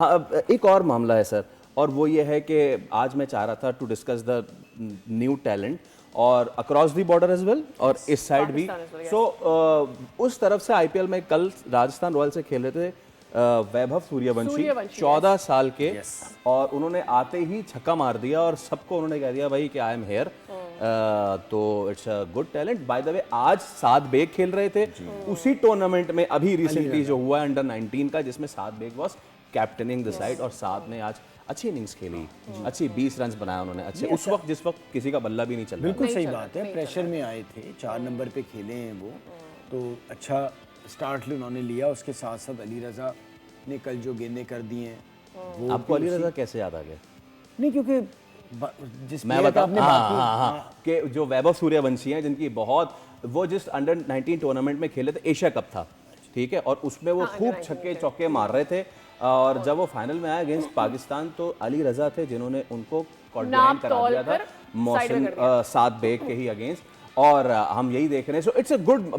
हाँ, अब एक और मामला है सर, और वो ये है कि आज मैं चाह रहा था to discuss the new talent और across the border as well और इस साइड भी। Pakistan as well, yes. सो उस तरफ से आईपीएल में कल राजस्थान रॉयल्स से खेल रहे थे वैभव सूर्यवंशी, सूर्यवंशी, 14 साल के, Yes. और उन्होंने आते ही छक्का मार दिया और सबको उन्होंने कह दिया भाई कि आई एम हेयर। तो it's a good talent. By the way आज साद बेग खेल रहे थे उसी टूर्नामेंट में अभी रिसेंटली जो हुआ अंडर 19 का, जिसमें Saad Baig was captaining the side, और साद ने आज अच्छी इनिंग्स खेली, अच्छी 20 रन बनाया उन्होंने अच्छे उस वक्त जिस वक्त किसी का बल्ला भी नहीं चल रहा। बिल्कुल नहीं सही चल बात रहा, है। नहीं प्रेशर में आए थे, 4 नंबर पे खेले हैं वो, तो अच्छा स्टार्ट उन्होंने लिया। उसके साथ साथ अली रजा ने कल जो गेंदें कर दी हैं वो आपको अली रजा कैसे याद आ गया? नहीं, क्योंकि जिस मैं player का बताऊं, आपने हाँ बात की, हाँ हाँ, कि जो वैभव सूर्यवंशी हैं जिनकी बहुत, वो जिस अंडर 19 टूर्नामेंट में खेले थे, एशिया कप था, ठीक है, और उसमें वो खूब under 19 छक्के चौके मार रहे थे, और जब वो फाइनल में आया अगेंस्ट पाकिस्तान तो अली रजा थे जिन्होंने उनको कॉर्डिनेट करा तौल दिया था कर मोहसिन साइड में कर दिया। साद बेग के ही अगेंस्ट, और हम यही देख रहे हैं। So it's a good